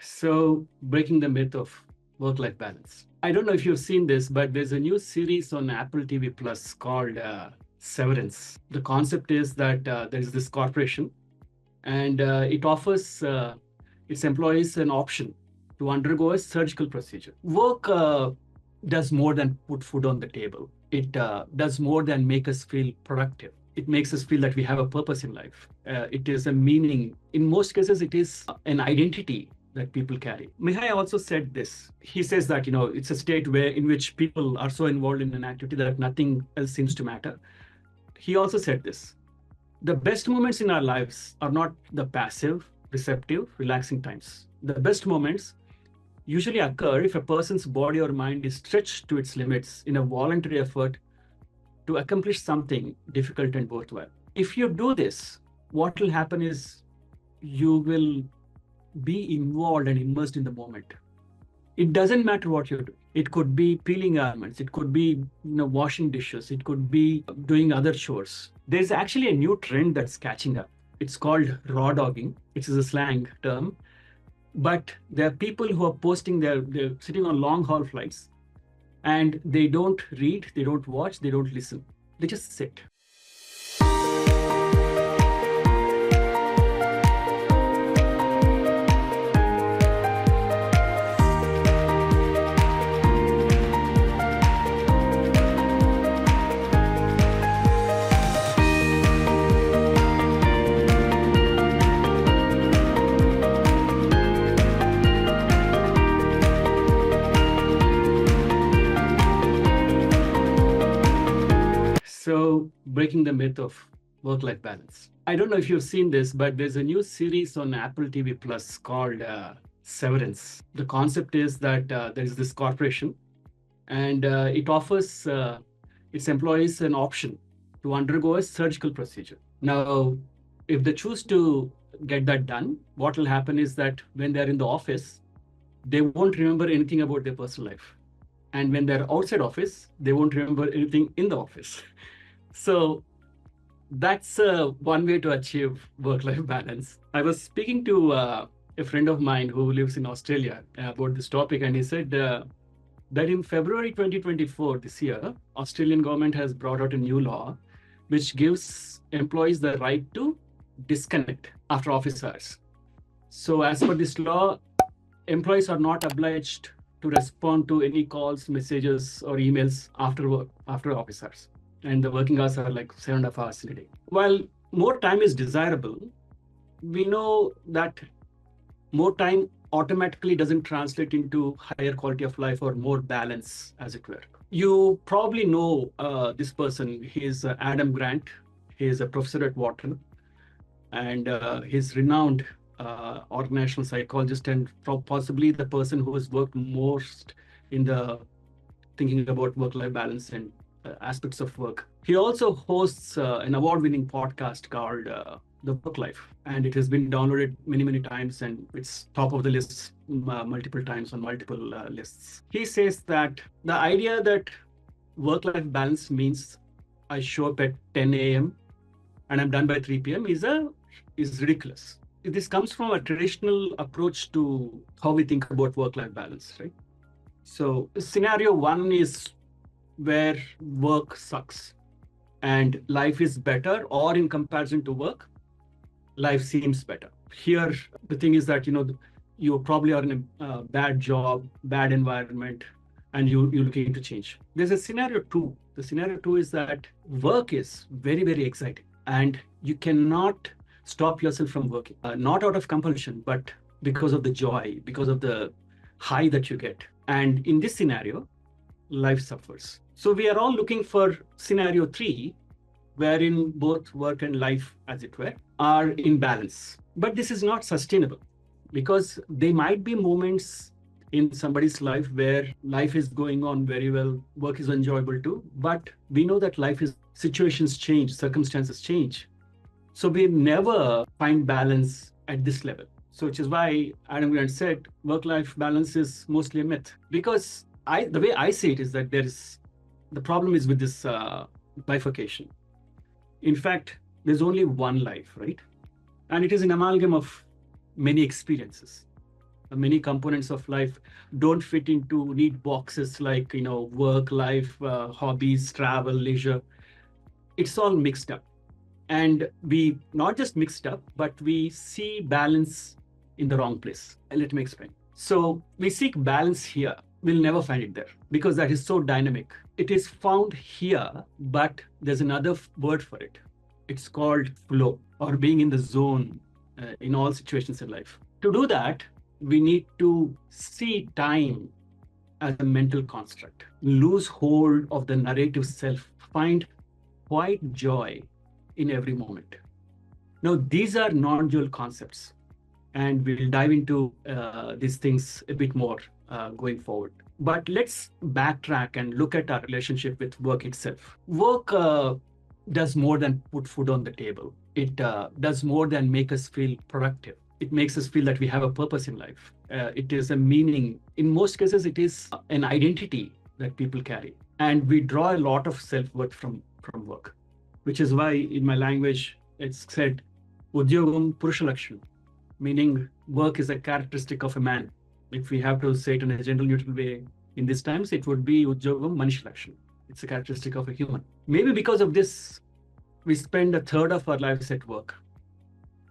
So, breaking the myth of work-life balance. I don't know if you've seen this, but there's a new series on Apple TV Plus called Severance. The concept is that there is this corporation, and it offers its employees an option to undergo a surgical procedure. Work does more than put food on the table. It does more than make us feel productive. It makes us feel that we have a purpose in life. It is a meaning. In most cases, it is an identity that people carry. Mihai also said this. He says that, it's a state in which people are so involved in an activity that nothing else seems to matter. He also said this. The best moments in our lives are not the passive, receptive, relaxing times. The best moments usually occur if a person's body or mind is stretched to its limits in a voluntary effort to accomplish something difficult and worthwhile. If you do this, what will happen is you will be involved and immersed in the moment. It doesn't matter what you do. It could be peeling almonds. It could be washing dishes. It could be doing other chores. There's actually a new trend that's catching up. It's called raw dogging. It is a slang term. But there are people who are posting, they're sitting on long haul flights and they don't read, they don't watch, they don't listen. They just sit. So, breaking the myth of work-life balance. I don't know if you've seen this, but there's a new series on Apple TV Plus called Severance. The concept is that there is this corporation, and it offers its employees an option to undergo a surgical procedure. Now, if they choose to get that done, what will happen is that when they're in the office, they won't remember anything about their personal life. And when they're outside office, they won't remember anything in the office. So that's one way to achieve work-life balance. I was speaking to a friend of mine who lives in Australia about this topic, and he said that in February 2024, this year, Australian government has brought out a new law which gives employees the right to disconnect after office hours. So as per this law, employees are not obliged to respond to any calls, messages, or emails after work, after office hours. And the working hours are like 7.5 hours in a day. While more time is desirable, we know that more time automatically doesn't translate into higher quality of life or more balance, as it were. You probably know this person. He's Adam Grant. He is a professor at Wharton, and he's renowned organizational psychologist and possibly the person who has worked most in the thinking about work-life balance and aspects of work. He also hosts an award-winning podcast called The Work Life, and it has been downloaded many times, and it's top of the lists multiple times on multiple lists. He says that the idea that work-life balance means I show up at 10 a.m. and I'm done by 3 p.m. is ridiculous. This comes from a traditional approach to how we think about work-life balance, right? So scenario one is where work sucks and life is better, or in comparison to work, life seems better. Here, the thing is that, you probably are in a bad job, bad environment, and you're looking to change. There's a scenario two. The scenario two is that work is very exciting and you cannot stop yourself from working, not out of compulsion, but because of the joy, because of the high that you get. And in this scenario, life suffers. So we are all looking for scenario three, wherein both work and life, as it were, are in balance. But this is not sustainable because there might be moments in somebody's life where life is going on very well, work is enjoyable too, but we know that situations change, circumstances change. So we never find balance at this level. So which is why Adam Grant said work-life balance is mostly a myth. Because the way I see it is that the problem is with this bifurcation. In fact, there's only one life, right? And it is an amalgam of many experiences. many components of life don't fit into neat boxes like, work, life, hobbies, travel, leisure. It's all mixed up. And we not just mixed up, but we see balance in the wrong place. And let me explain. So we seek balance here. We'll never find it there because that is so dynamic. It is found here, but there's another word for it. It's called flow or being in the zone in all situations in life. To do that, we need to see time as a mental construct, lose hold of the narrative self, find quiet joy in every moment. Now, these are non-dual concepts, and we'll dive into these things a bit more going forward. But let's backtrack and look at our relationship with work itself. Work does more than put food on the table. It does more than make us feel productive. It makes us feel that we have a purpose in life. It is a meaning. In most cases, it is an identity that people carry. And we draw a lot of self-worth from work, which is why in my language, it's said, Udyogam Purushalakshana, meaning work is a characteristic of a man. If we have to say it in a general neutral way in these times, it would be Udyogam Manushalakshana. It's a characteristic of a human. Maybe because of this, we spend a third of our lives at work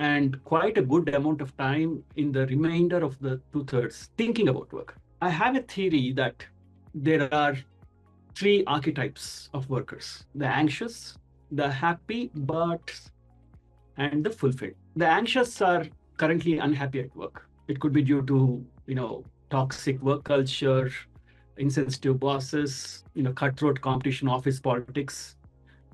and quite a good amount of time in the remainder of the 2/3 thinking about work. I have a theory that there are three archetypes of workers: the anxious, the happy, and the fulfilled. The anxious are currently unhappy at work. It could be due to, toxic work culture, insensitive bosses, cutthroat competition, office politics,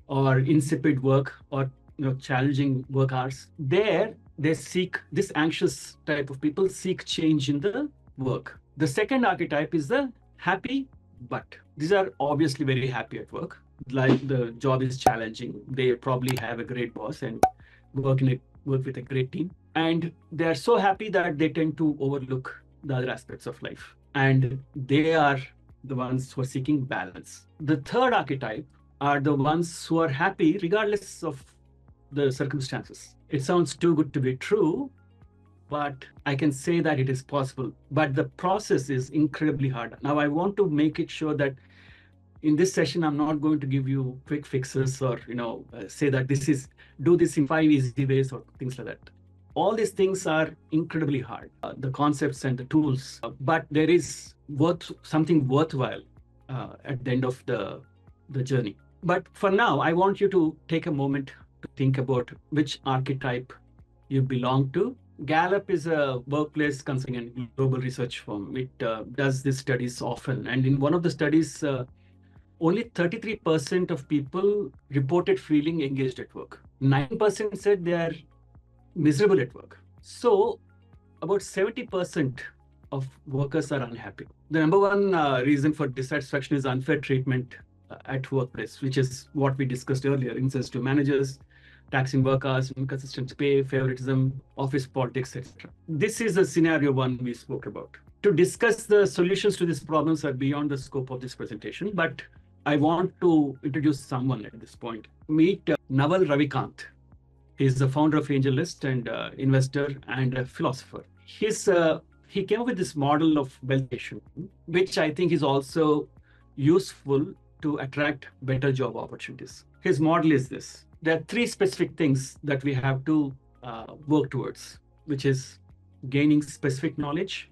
or insipid work, or challenging work hours. They seek, this anxious type of people seek change in the work. The second archetype is the happy but. These are obviously very happy at work. Like the job is challenging. They probably have a great boss and work with a great team. And they're so happy that they tend to overlook the other aspects of life. And they are the ones who are seeking balance. The third archetype are the ones who are happy regardless of the circumstances. It sounds too good to be true, but I can say that it is possible. But the process is incredibly hard. Now, I want to make it sure that in this session, I'm not going to give you quick fixes or say that do this in 5 easy ways or things like that. All these things are incredibly hard, the concepts and the tools, but there is something worthwhile at the end of the journey. But for now, I want you to take a moment to think about which archetype you belong to. GALLUP is a workplace consulting and global research firm. It does these studies often. And in one of the studies, only 33% of people reported feeling engaged at work. 9% said they are miserable at work. So about 70% of workers are unhappy. The number one reason for dissatisfaction is unfair treatment at workplace, which is what we discussed earlier: insensitive managers, taxing work hours, inconsistent pay, favoritism, office politics, etc. This is a scenario one we spoke about. To discuss the solutions to these problems are beyond the scope of this presentation, but I want to introduce someone at this point. Meet Naval Ravikant. He's the founder of AngelList and investor and a philosopher. He came up with this model of wealth creation, which I think is also useful to attract better job opportunities. His model is this. There are three specific things that we have to work towards, which is gaining specific knowledge,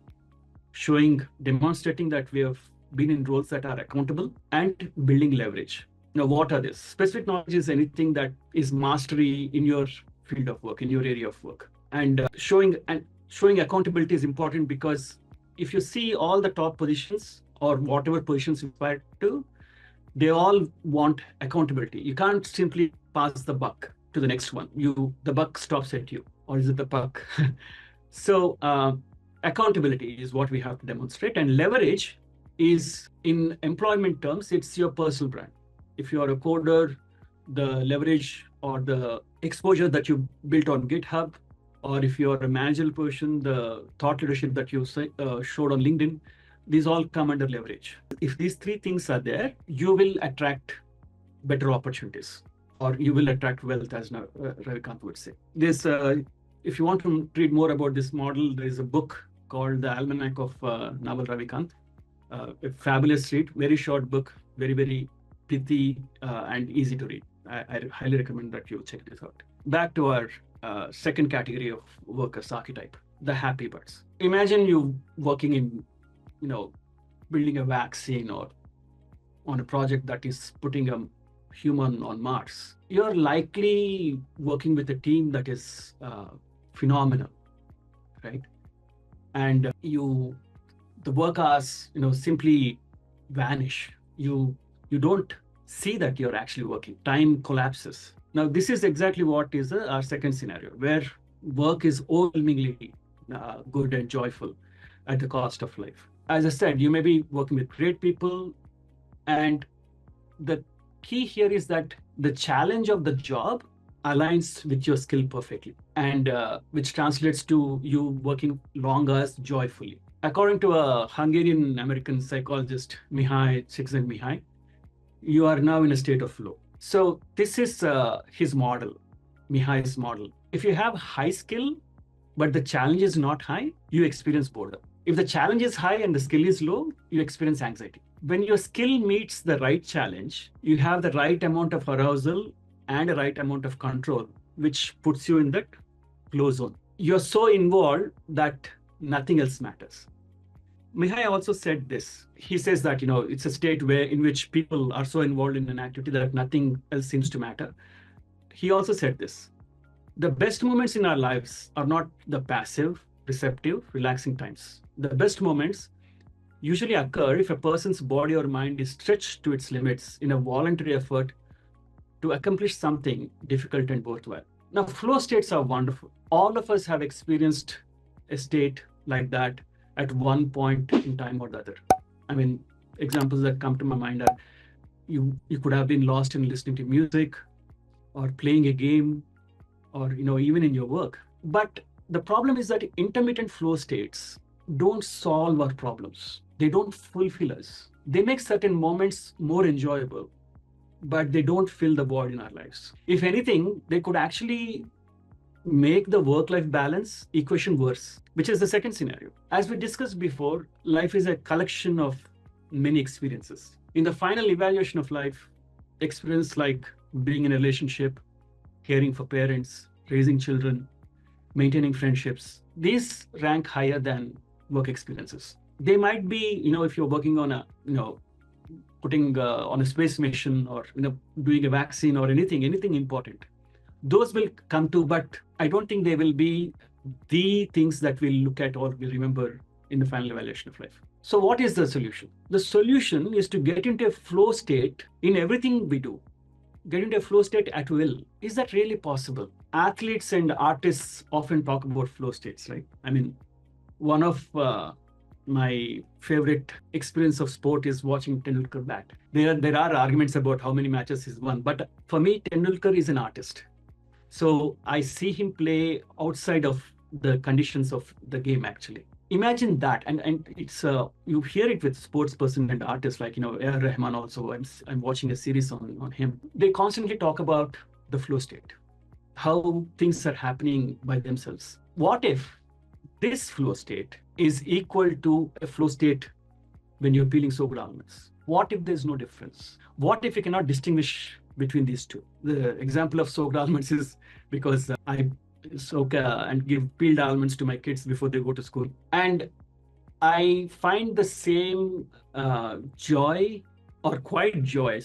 demonstrating that we have been in roles that are accountable, and building leverage. Now, what are these? Specific knowledge is anything that is mastery in your field of work, in your area of work. And showing accountability is important because if you see all the top positions or whatever positions you aspire to, they all want accountability. You can't simply pass the buck to the next one. The buck stops at you, or is it the buck? So accountability is what we have to demonstrate, and leverage is, in employment terms, it's your personal brand. If you are a coder, the leverage or the exposure that you built on GitHub, or if you're a managerial position, the thought leadership that you showed on LinkedIn, these all come under leverage. If these three things are there, you will attract better opportunities, or you will attract wealth, as Ravikant would say. If you want to read more about this model, there is a book called The Almanac of Naval Ravikant. A fabulous read, very short book, very, very pithy and easy to read. I highly recommend that you check this out. Back to our second category of workers archetype, the happy birds. Imagine you working in, building a vaccine or on a project that is putting a human on Mars. You're likely working with a team that is phenomenal, right? And the work hours, simply vanish. You don't see that you're actually working. Time collapses. Now, this is exactly what is our second scenario, where work is overwhelmingly good and joyful at the cost of life. As I said, you may be working with great people, and the key here is that the challenge of the job aligns with your skill perfectly, and which translates to you working long hours joyfully. According to a Hungarian American psychologist, Mihai Csikszentmihalyi, you are now in a state of flow. So this is his model, Mihai's model. If you have high skill, but the challenge is not high, you experience boredom. If the challenge is high and the skill is low, you experience anxiety. When your skill meets the right challenge, you have the right amount of arousal and a right amount of control, which puts you in that flow zone. You're so involved that nothing else matters. Mihai also said this. He says that it's a state in which people are so involved in an activity that nothing else seems to matter. He also said this: the best moments in our lives are not the passive, receptive, relaxing times. The best moments usually occur if a person's body or mind is stretched to its limits in a voluntary effort to accomplish something difficult and worthwhile. Now, flow states are wonderful. All of us have experienced a state like that at one point in time or the other. I mean, examples that come to my mind are you could have been lost in listening to music or playing a game or even in your work. But the problem is that intermittent flow states don't solve our problems. They don't fulfill us. They make certain moments more enjoyable, but they don't fill the void in our lives. If anything, they could actually make the work-life balance equation worse, which is the second scenario. As we discussed before, life is a collection of many experiences. In the final evaluation of life, experience like being in a relationship, caring for parents, raising children, maintaining friendships, these rank higher than work experiences. They might be, if you're working on putting on a space mission or doing a vaccine or anything important, those will come to, but I don't think they will be the things that we'll look at or we'll remember in the final evaluation of life. So what is the solution? The solution is to get into a flow state in everything we do. Get into a flow state at will. Is that really possible? Athletes and artists often talk about flow states, right? I mean, one of my favorite experience of sport is watching Tendulkar bat. There are arguments about how many matches he's won, but for me, Tendulkar is an artist. So I see him play outside of the conditions of the game, actually. Imagine that, and it's you hear it with sports person and artists like A.R. Rahman also. I'm watching a series on him. They constantly talk about the flow state, how things are happening by themselves. What if this flow state is equal to a flow state when you're peeling soaked almonds? What if there's no difference? What if you cannot distinguish between these two? The example of soaked almonds is because I soak and give peeled almonds to my kids before they go to school. And I find the same joy, or quite joy,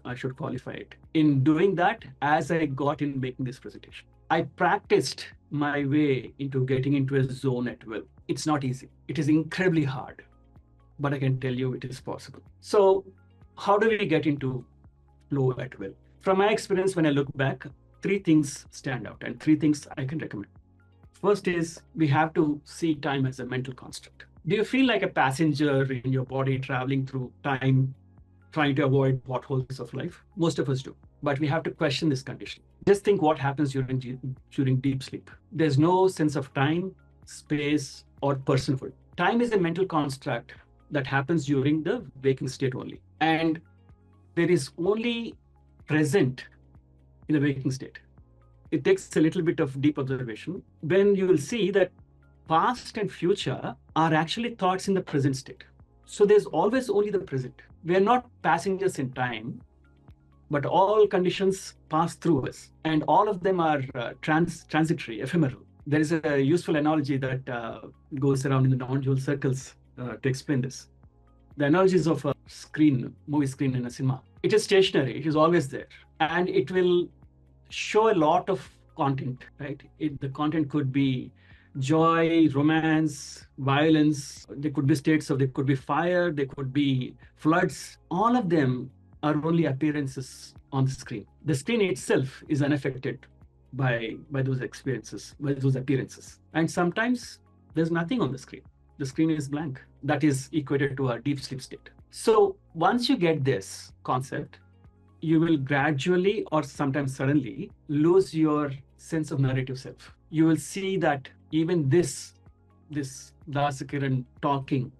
I should qualify it, in doing that as I got in making this presentation. I practiced my way into getting into a zone at will. It's not easy. It is incredibly hard, but I can tell you it is possible. So how do we get into flow at will? From my experience, when I look back, three things stand out and three things I can recommend. First is we have to see time as a mental construct. Do you feel like a passenger in your body traveling through time, trying to avoid potholes of life? Most of us do, but we have to question this condition. Just think what happens during deep sleep. There's no sense of time, space, or personhood. Time is a mental construct that happens during the waking state only. And there is only present in the waking state. It takes a little bit of deep observation. When you will see that past and future are actually thoughts in the present state. So there's always only the present. We are not passengers in time, but all conditions pass through us, and all of them are transitory, ephemeral. There is a useful analogy that goes around in the non-dual circles to explain this. The analogy is of a screen, movie screen in a cinema. It is stationary, it is always there, and it will show a lot of content, right? The content could be joy, romance, violence. There could be states of, there could be fire, there could be floods. All of them are only appearances on the screen. The screen itself is unaffected by those experiences, by those appearances. And sometimes there's nothing on the screen. The screen is blank. That is equated to a deep sleep state. So once you get this concept, you will gradually or sometimes suddenly lose your sense of narrative self. You will see that even this Kiran talking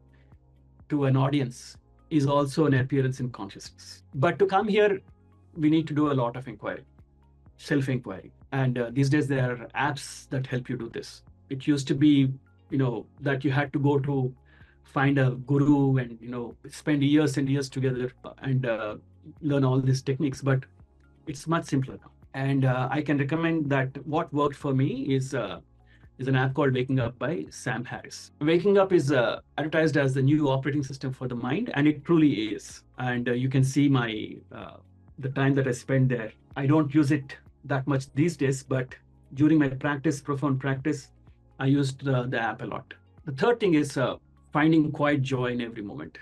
to an audience is also an appearance in consciousness. But to come here, we need to do a lot of inquiry, self-inquiry. And these days there are apps that help you do this. It used to be, that you had to go to find a guru and, spend years and years together and learn all these techniques, but it's much simpler now. And I can recommend that what worked for me is an app called Waking Up by Sam Harris. Waking Up is advertised as the new operating system for the mind, and it truly is. And you can see the time that I spend there. I don't use it that much these days, but during my profound practice, I used the app a lot. The third thing is finding quiet joy in every moment.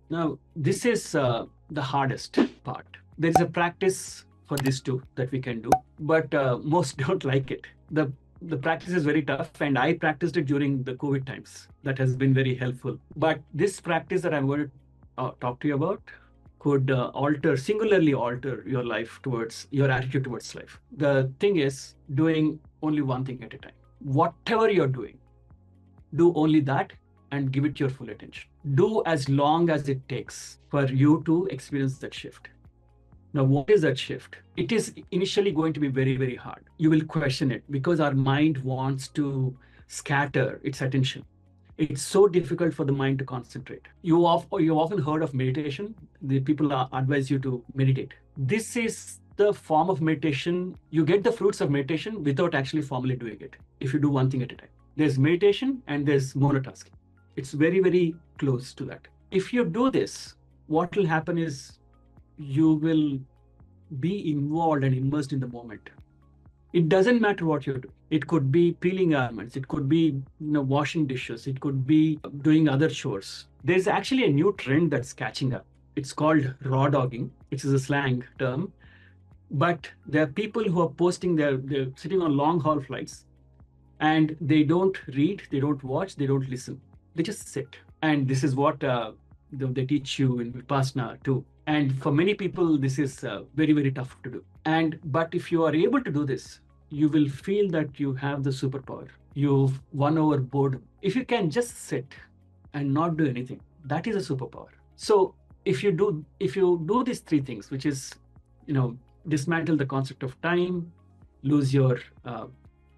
Now, this is the hardest part. There is a practice for this too that we can do, but most don't like it. The practice is very tough, and I practiced it during the COVID times. That has been very helpful. But this practice that I'm going to talk to you about could singularly alter your life your attitude towards life. The thing is doing only one thing at a time. Whatever you're doing, do only that and give it your full attention. Do as long as it takes for you to experience that shift. Now, what is that shift? It is initially going to be very, very hard. You will question it because our mind wants to scatter its attention. It's so difficult for the mind to concentrate. You've often heard of meditation. The people advise you to meditate. This is the form of meditation. You get the fruits of meditation without actually formally doing it, if you do one thing at a time. There's meditation and there's monotasking. It's very, very close to that. If you do this, what will happen is you will be involved and immersed in the moment. It doesn't matter what you do. It could be peeling garments. It could be washing dishes. It could be doing other chores. There's actually a new trend that's catching up. It's called raw dogging, which is a slang term. But there are people who are posting, they're sitting on long haul flights, and they don't read, they don't watch, they don't listen. They just sit. And this is what they teach you in Vipassana too. And for many people, this is very, very tough to do. But if you are able to do this, you will feel that you have the superpower. You've won over boredom. If you can just sit and not do anything, that is a superpower. So if you do these three things, which is, dismantle the concept of time, lose your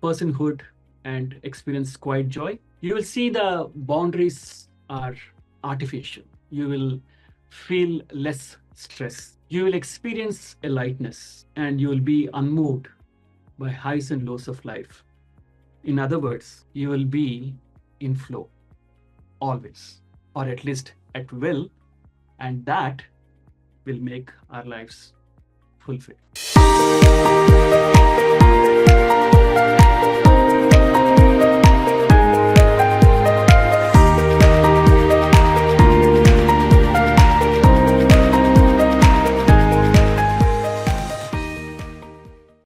personhood, and experience quiet joy, you will see the boundaries are artificial. You will feel less stress. You will experience a lightness, and you will be unmoved by highs and lows of life. In other words, you will be in flow always, or at least at will, and that will make our lives fulfilled.